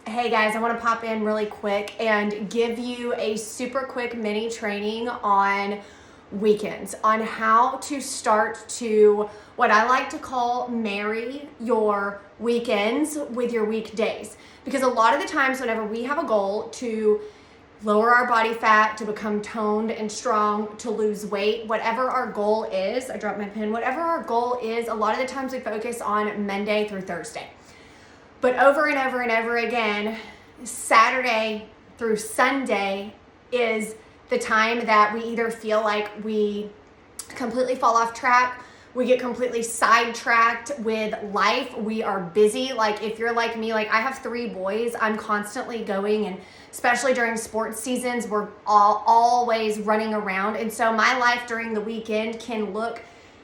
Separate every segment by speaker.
Speaker 1: Hey guys, I want to pop in really quick and give you a super quick mini training on weekends, on how to start to what I like to call marry your weekends with your weekdays. Because a lot of the times whenever we have a goal to lower our body fat, to become toned and strong, to lose weight, whatever our goal is, I dropped my pen, whatever our goal is, a lot of the times we focus on Monday through Thursday. But over and over and over again, Saturday through Sunday is the time that we either feel like we completely fall off track, we get completely sidetracked with life, we are busy. Like if you're like me, like I have 3 boys, I'm constantly going, and especially during sports seasons, we're always running around. And so my life during the weekend can look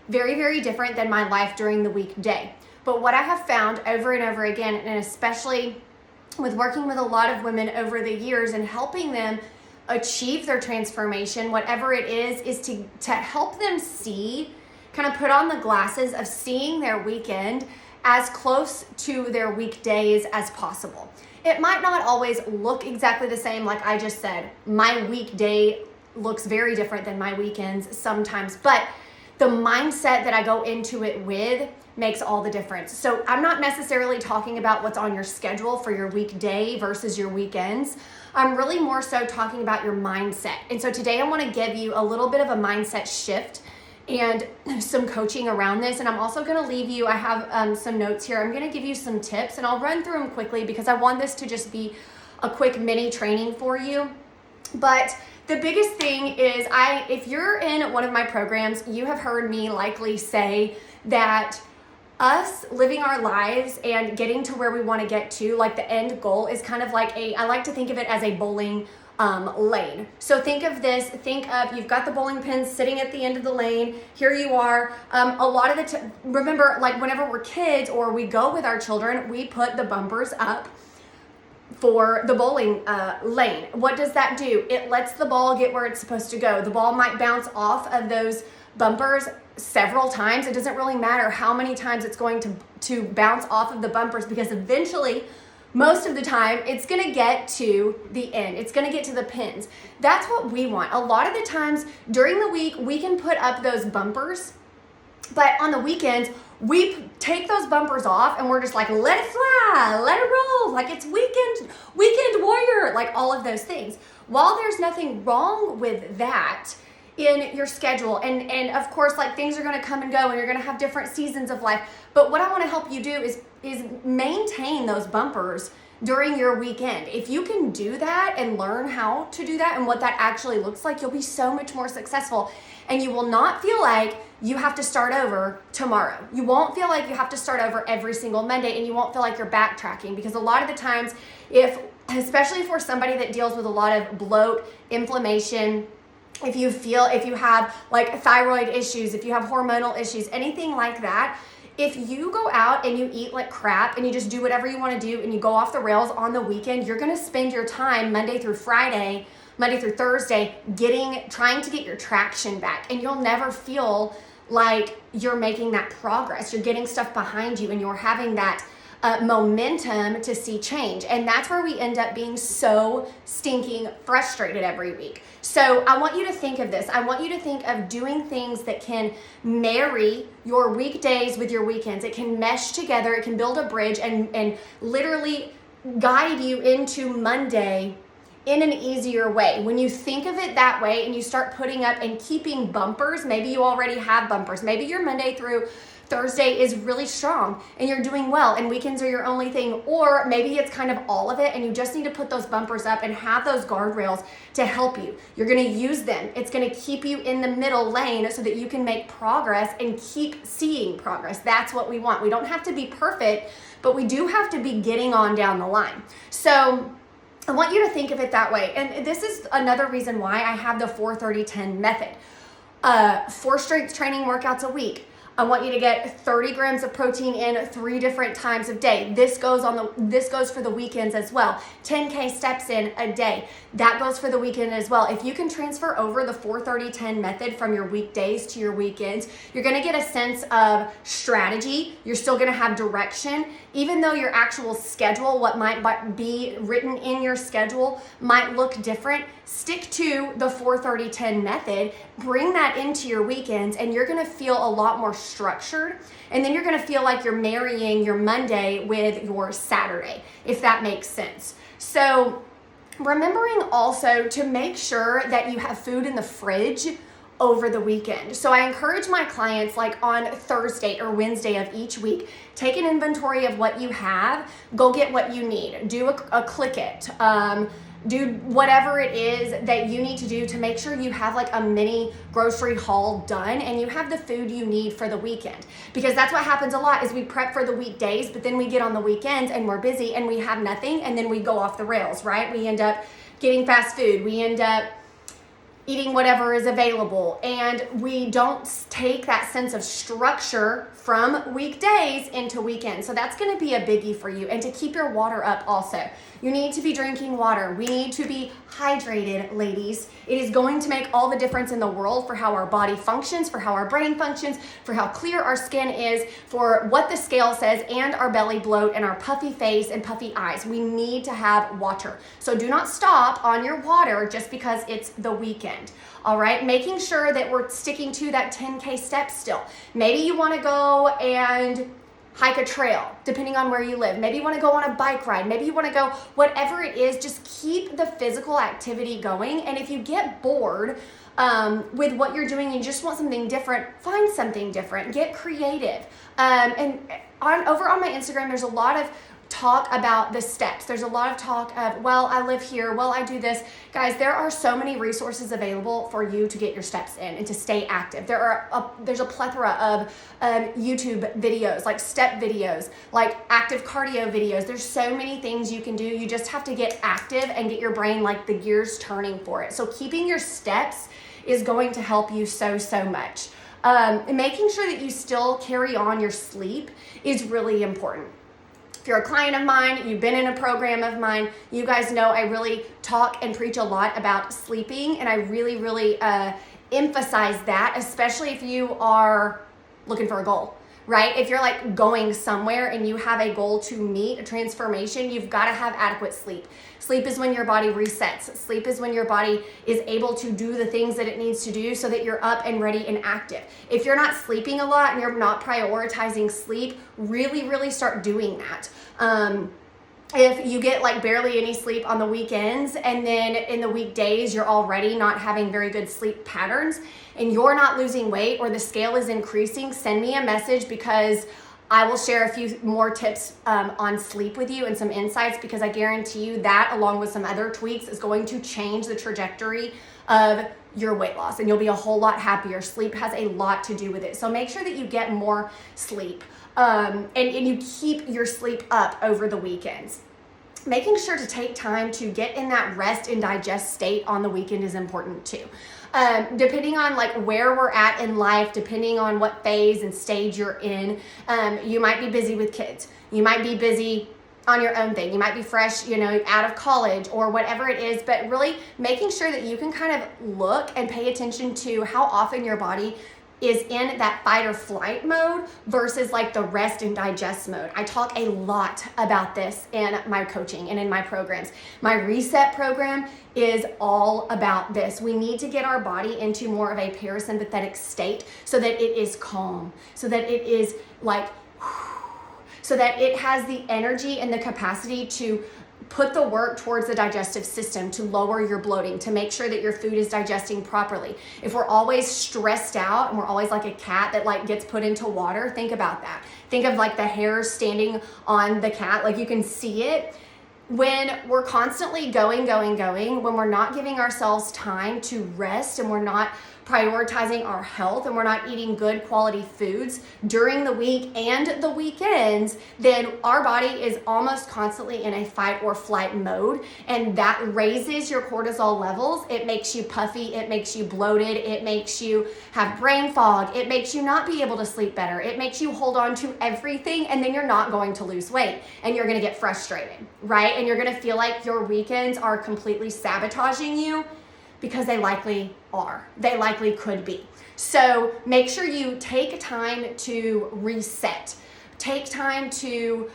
Speaker 1: very, very different than my life during the weekday. But what I have found over and over again, and especially with working with a lot of women over the years and helping them achieve their transformation, whatever it is to help them see, kind of put on the glasses of seeing their weekend as close to their weekdays as possible. It might not always look exactly the same, like I just said. My weekday looks very different than my weekends sometimes, but the mindset that I go into it with makes all the difference. So I'm not necessarily talking about what's on your schedule for your weekday versus your weekends. I'm really more so talking about your mindset. And so today I want to give you a little bit of a mindset shift and some coaching around this. And I'm also going to leave you, I have some notes here. I'm going to give you some tips and I'll run through them quickly because I want this to just be a quick mini training for you. But the biggest thing is if you're in one of my programs, you have heard me likely say that us living our lives and getting to where we want to get to, like the end goal is kind of like I like to think of it as a bowling lane. So think of you've got the bowling pins sitting at the end of the lane. Here you are. A lot of remember, like whenever we're kids or we go with our children, we put the bumpers up for the bowling lane. What does that do? It lets the ball get where it's supposed to go. The ball might bounce off of those bumpers several times. It doesn't really matter how many times it's going to bounce off of the bumpers, because eventually, most of the time, it's going to get to the end. It's going to get to the pins. That's what we want. A lot of the times during the week, we can put up those bumpers, but on the weekends, we take those bumpers off and we're just like, let it fly, let it roll, like it's weekend warrior, like all of those things. While there's nothing wrong with that in your schedule, and of course, like things are going to come and go and you're going to have different seasons of life, but what I want to help you do is maintain those bumpers during your weekend. If you can do that and learn how to do that and what that actually looks like, you'll be so much more successful, and you will not feel like you have to start over tomorrow. You won't feel like you have to start over every single Monday, and you won't feel like you're backtracking, because a lot of the times, especially for somebody that deals with a lot of bloat, inflammation, if you have like thyroid issues, if you have hormonal issues, anything like that, if you go out and you eat like crap and you just do whatever you want to do and you go off the rails on the weekend, you're going to spend your time Monday through Thursday trying to get your traction back, and you'll never feel like you're making that progress. You're getting stuff behind you and you're having that momentum to see change. And that's where we end up being so stinking frustrated every week. So I want you to think of this. I want you to think of doing things that can marry your weekdays with your weekends. It can mesh together. It can build a bridge and literally guide you into Monday in an easier way. When you think of it that way and you start putting up and keeping bumpers, maybe you already have bumpers. Maybe your Monday through Thursday is really strong and you're doing well and weekends are your only thing, or maybe it's kind of all of it and you just need to put those bumpers up and have those guardrails to help you. You're going to use them. It's going to keep you in the middle lane so that you can make progress and keep seeing progress. That's what we want. We don't have to be perfect, but we do have to be getting on down the line. So I want you to think of it that way. And this is another reason why I have the 4-30-10 method. 4 strength training workouts a week. I want you to get 30 grams of protein in 3 different times of day. This goes for the weekends as well. 10K steps in a day. That goes for the weekend as well. If you can transfer over the 4-30-10 method from your weekdays to your weekends, you're gonna get a sense of strategy. You're still gonna have direction. Even though your actual schedule, what might be written in your schedule might look different, stick to the 4-30-10 method, bring that into your weekends, and you're gonna feel a lot more structured. And then you're gonna feel like you're marrying your Monday with your Saturday, if that makes sense. So remembering also to make sure that you have food in the fridge over the weekend. So I encourage my clients, like on Thursday or Wednesday of each week, take an inventory of what you have, go get what you need, do a click it, do whatever it is that you need to do to make sure you have like a mini grocery haul done and you have the food you need for the weekend. Because that's what happens a lot is we prep for the weekdays, but then we get on the weekends and we're busy and we have nothing, and then we go off the rails, right? We end up getting fast food, we end up eating whatever is available, and we don't take that sense of structure from weekdays into weekends. So that's going to be a biggie for you. And to keep your water up also, you need to be drinking water. We need to be hydrated, ladies. It is going to make all the difference in the world for how our body functions, for how our brain functions, for how clear our skin is, for what the scale says, and our belly bloat and our puffy face and puffy eyes. We need to have water. So do not stop on your water just because it's the weekend. All right, making sure that we're sticking to that 10K steps still. Maybe you want to go and hike a trail, depending on where you live. Maybe you want to go on a bike ride. Maybe you want to go, whatever it is, just keep the physical activity going. And if you get bored with what you're doing and you just want something different, find something different. Get creative. Over on my Instagram, there's a lot of talk about the steps. There's a lot of talk of, well, I live here, well, I do this. Guys, there are so many resources available for you to get your steps in and to stay active. There's a plethora of YouTube videos, like step videos, like active cardio videos. There's so many things you can do. You just have to get active and get your brain like the gears turning for it. So keeping your steps is going to help you so much. Making sure that you still carry on your sleep is really important. If you're a client of mine, you've been in a program of mine, you guys know I really talk and preach a lot about sleeping, and I really emphasize that, especially if you are looking for a goal, right? If you're like going somewhere and you have a goal to meet, a transformation, you've got to have adequate sleep. Sleep is when your body resets. Sleep is when your body is able to do the things that it needs to do so that you're up and ready and active. If you're not sleeping a lot and you're not prioritizing sleep, really start doing that. If you get like barely any sleep on the weekends and then in the weekdays you're already not having very good sleep patterns and you're not losing weight or the scale is increasing, send me a message, because I will share a few more tips on sleep with you and some insights, because I guarantee you that, along with some other tweaks, is going to change the trajectory of your weight loss, and you'll be a whole lot happier. Sleep has a lot to do with it. So make sure that you get more sleep and you keep your sleep up over the weekends. Making sure to take time to get in that rest and digest state on the weekend is important too. Depending on like where we're at in life, depending on what phase and stage you're in, you might be busy with kids. You might be busy on your own thing. You might be fresh, out of college or whatever it is, but really making sure that you can kind of look and pay attention to how often your body is in that fight or flight mode versus like the rest and digest mode. I talk a lot about this in my coaching and in my programs. My reset program is all about this. We need to get our body into more of a parasympathetic state so that it is calm, so that it is like, so that it has the energy and the capacity to put the work towards the digestive system, to lower your bloating, to make sure that your food is digesting properly. If we're always stressed out and we're always like a cat that like gets put into water, think about that. Think of like the hairs standing on the cat, like you can see it. When we're constantly going, when we're not giving ourselves time to rest and we're not prioritizing our health and we're not eating good quality foods during the week and the weekends, then our body is almost constantly in a fight or flight mode, and that raises your cortisol levels. It makes you puffy, it makes you bloated, it makes you have brain fog, it makes you not be able to sleep better, it makes you hold on to everything, and then you're not going to lose weight and you're going to get frustrated, right? And you're going to feel like your weekends are completely sabotaging you, because they likely are. They likely could be. So make sure you take time to reset. Take time to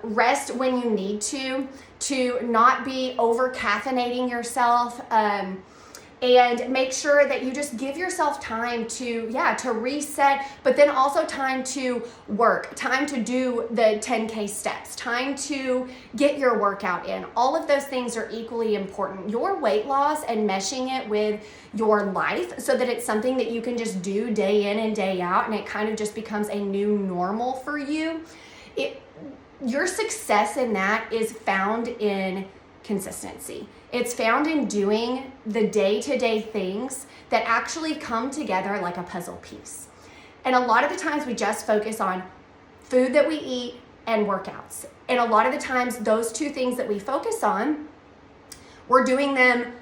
Speaker 1: rest when you need to not be over caffeinating yourself, and make sure that you just give yourself time to reset, but then also time to work, time to do the 10K steps, time to get your workout in. All of those things are equally important. Your weight loss and meshing it with your life so that it's something that you can just do day in and day out, and it kind of just becomes a new normal for you. Your success in that is found in consistency. It's found in doing the day-to-day things that actually come together like a puzzle piece. And a lot of the times we just focus on food that we eat and workouts. And a lot of the times those two things that we focus on, we're doing them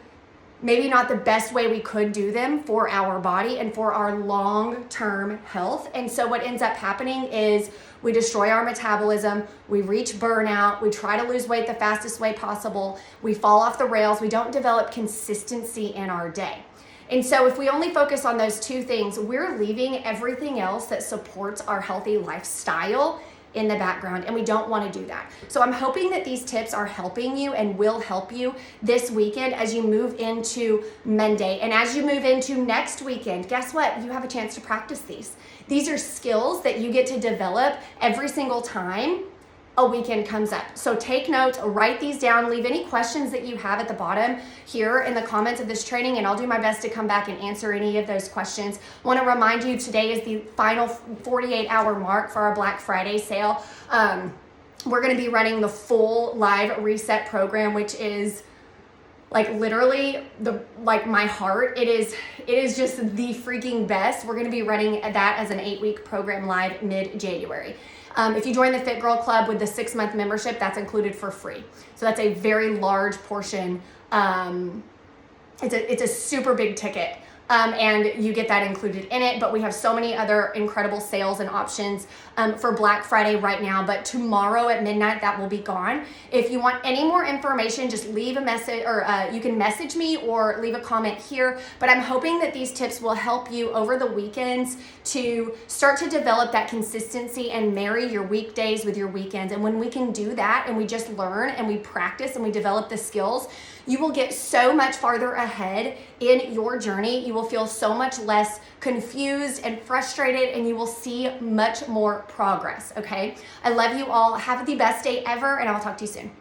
Speaker 1: maybe not the best way we could do them for our body and for our long-term health. And so what ends up happening is we destroy our metabolism, we reach burnout, we try to lose weight the fastest way possible, we fall off the rails, we don't develop consistency in our day. And so if we only focus on those two things, we're leaving everything else that supports our healthy lifestyle in the background, and we don't want to do that. So I'm hoping that these tips are helping you and will help you this weekend as you move into Monday. And as you move into next weekend, guess what? You have a chance to practice these. These are skills that you get to develop every single time a weekend comes up. So take notes, write these down, leave any questions that you have at the bottom here in the comments of this training, and I'll do my best to come back and answer any of those questions. I want to remind you today is the final 48-hour mark for our Black Friday sale. We're going to be running the full live reset program, which is like literally my heart. It is just the freaking best. We're going to be running that as an 8-week program live mid-January. If you join the Fit Girl Club with the 6-month membership, that's included for free. So that's a very large portion. It's a super big ticket. And you get that included in it, but we have so many other incredible sales and options for Black Friday right now, but tomorrow at midnight that will be gone. If you want any more information, just leave a message, or you can message me or leave a comment here, but I'm hoping that these tips will help you over the weekends to start to develop that consistency and marry your weekdays with your weekends. And when we can do that and we just learn and we practice and we develop the skills, you will get so much farther ahead in your journey. You will feel so much less confused and frustrated, and you will see much more progress, okay? I love you all. Have the best day ever, and I'll talk to you soon.